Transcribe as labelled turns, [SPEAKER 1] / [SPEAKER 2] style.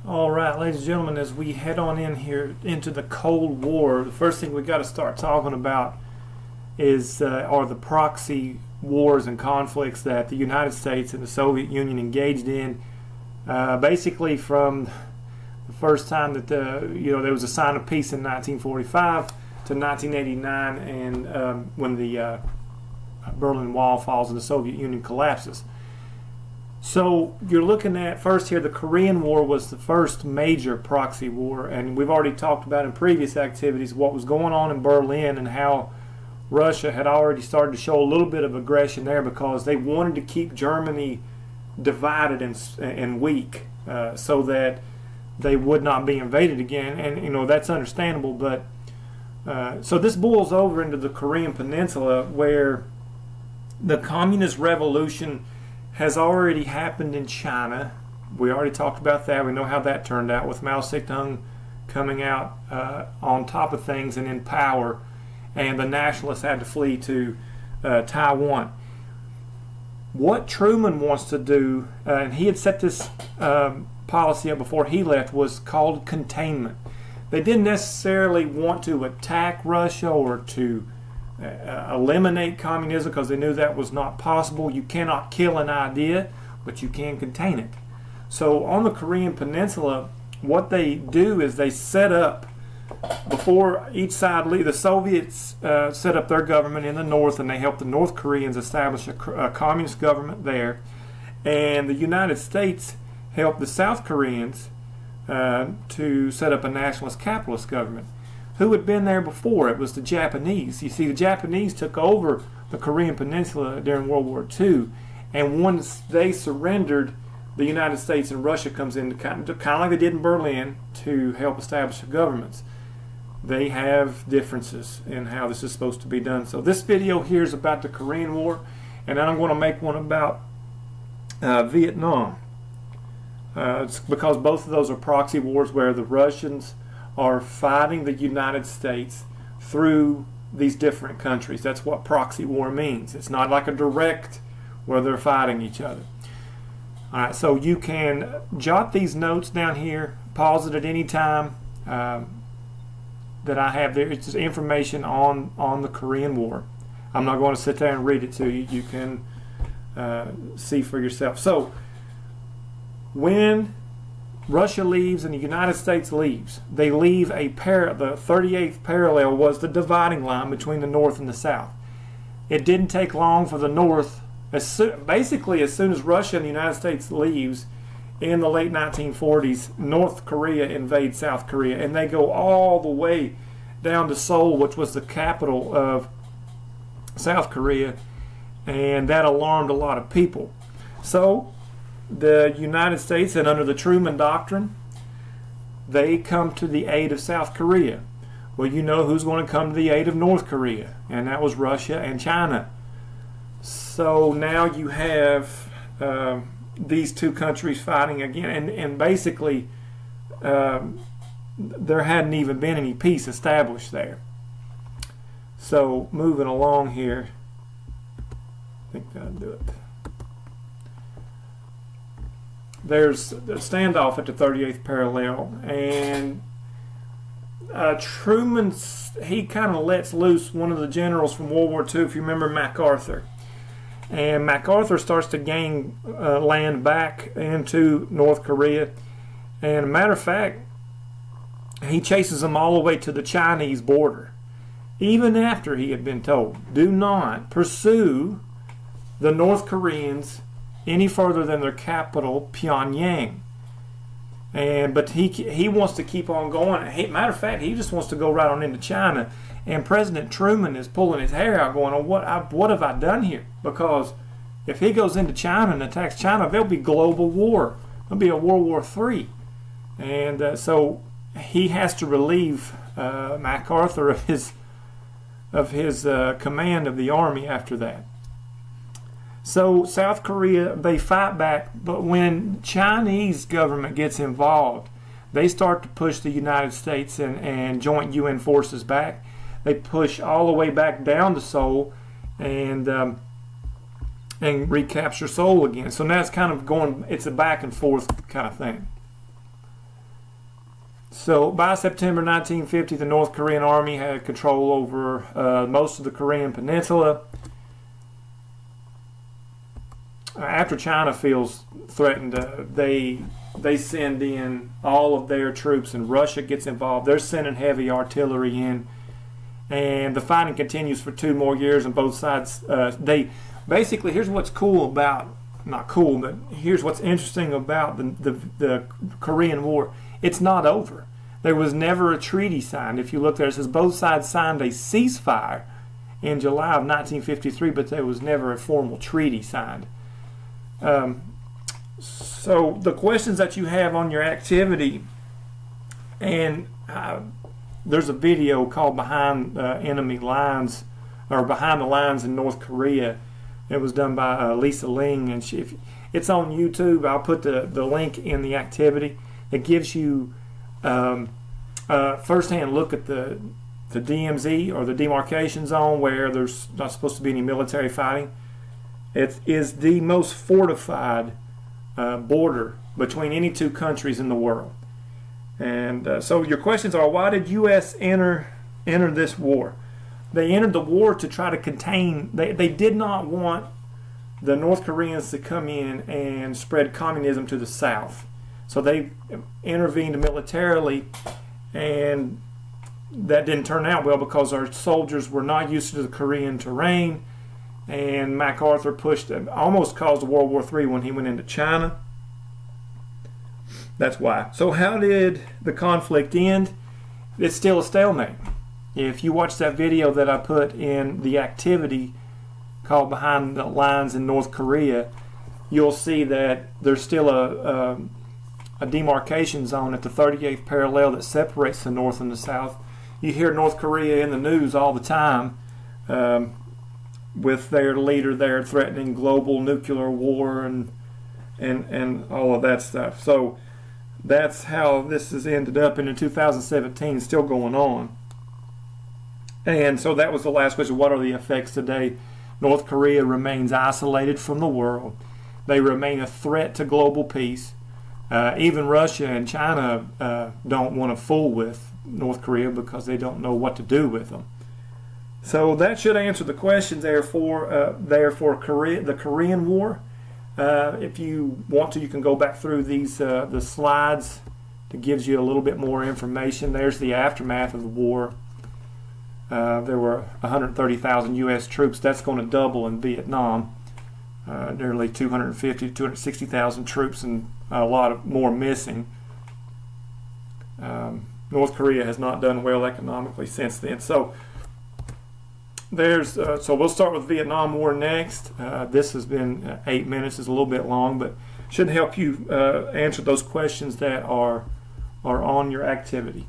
[SPEAKER 1] All right, ladies and gentlemen, as we head on in here into the Cold War, the first thing we got to start talking about are the proxy wars and conflicts that the United States and the Soviet Union engaged in, basically from the first time that there was a sign of peace in 1945 to 1989, and when the Berlin Wall falls and the Soviet Union collapses. So you're looking at first here, the Korean War was the first major proxy war, and we've already talked about in previous activities what was going on in Berlin and how Russia had already started to show a little bit of aggression there because they wanted to keep Germany divided and weak so that they would not be invaded again, and that's understandable. But so this boils over into the Korean Peninsula, where the communist revolution has already happened in China. We already talked about that. We know how that turned out with Mao Zedong coming out on top of things and in power, and the nationalists had to flee to Taiwan. What Truman wants to do, and he had set this policy up before he left, was called containment. They didn't necessarily want to attack Russia or to eliminate communism because they knew that was not possible. You cannot kill an idea, but you can contain it. So on the Korean Peninsula, what they do is they set up, before each side leave, the Soviets set up their government in the north, and they helped the North Koreans establish a communist government there, and the United States helped the South Koreans to set up a nationalist capitalist government. Who had been there before? It was the Japanese. You see, the Japanese took over the Korean Peninsula during World War II, and once they surrendered, the United States and Russia comes in to kind of like they did in Berlin to help establish the governments. They have differences in how this is supposed to be done. So this video here is about the Korean War, and then I'm going to make one about Vietnam. It's because both of those are proxy wars where the Russians are fighting the United States through these different countries. That's what proxy war means. It's not like a direct where they're fighting each other. All right, so you can jot these notes down here, pause it at any time that I have there. It's just information on the Korean War. I'm not going to sit there and read it to you. You can see for yourself. So when Russia leaves and the United States leaves, they leave the 38th parallel was the dividing line between the North and the South. It didn't take long for the North, basically as soon as Russia and the United States leaves in the late 1940s, North Korea invades South Korea, and they go all the way down to Seoul, which was the capital of South Korea, and that alarmed a lot of people. So the United States, and under the Truman Doctrine, they come to the aid of South Korea. Well, you know who's going to come to the aid of North Korea, and that was Russia and China. So now you have these two countries fighting again, and basically there hadn't even been any peace established there. So moving along here, I think that'll do it. There's a standoff at the 38th parallel, and Truman, he kind of lets loose one of the generals from World War II, if you remember, MacArthur. And MacArthur starts to gain land back into North Korea. And a matter of fact, he chases them all the way to the Chinese border, even after he had been told, do not pursue the North Koreans any further than their capital, Pyongyang. But he wants to keep on going. Matter of fact, he just wants to go right on into China. And President Truman is pulling his hair out, going, what have I done here? Because if he goes into China and attacks China, there'll be global war. There'll be a World War III. And so he has to relieve MacArthur of his command of the army after that. So South Korea, they fight back, but when Chinese government gets involved, they start to push the United States and joint UN forces back. They push all the way back down to Seoul and recapture Seoul again. So now it's kind of going, it's a back and forth kind of thing. So by September 1950, the North Korean Army had control over most of the Korean Peninsula. After China feels threatened, they send in all of their troops, and Russia gets involved. They're sending heavy artillery in, and the fighting continues for 2 more years on both sides. They basically, here's what's cool about, not cool, but here's what's interesting about the Korean War. It's not over. There was never a treaty signed. If you look there, it says both sides signed a ceasefire in July of 1953, but there was never a formal treaty signed. So the questions that you have on your activity, and there's a video called Behind Enemy Lines, or Behind the Lines in North Korea. It was done by Lisa Ling, and it's on YouTube. I'll put the link in the activity. It gives you first-hand look at the DMZ, or the demarcation zone, where there's not supposed to be any military fighting. It is the most fortified border between any 2 countries in the world. And so your questions are, why did U.S. enter this war? They entered the war to try to contain, they did not want the North Koreans to come in and spread communism to the south. So they intervened militarily, and that didn't turn out well because our soldiers were not used to the Korean terrain, and MacArthur almost caused World War III when he went into China. That's why. So how did the conflict end? It's still a stalemate. If you watch that video that I put in the activity called Behind the Lines in North Korea, you'll see that there's still a demarcation zone at the 38th parallel that separates the North and the South. You hear North Korea in the news all the time, with their leader there threatening global nuclear war and all of that stuff. So that's how this has ended up in 2017, still going on. And so that was the last question. What are the effects today? North Korea remains isolated from the world. They remain a threat to global peace. Even Russia and China don't want to fool with North Korea because they don't know what to do with them. So that should answer the questions there for the Korean War. If you want to, you can go back through these the slides that gives you a little bit more information. There's the aftermath of the war. There were 130,000 U.S. troops. That's going to double in Vietnam. Nearly 250 to 260,000 troops, and a lot more missing. North Korea has not done well economically since then. So so we'll start with Vietnam War next. This has been 8 minutes. It's a little bit long, but should help you answer those questions that are on your activity.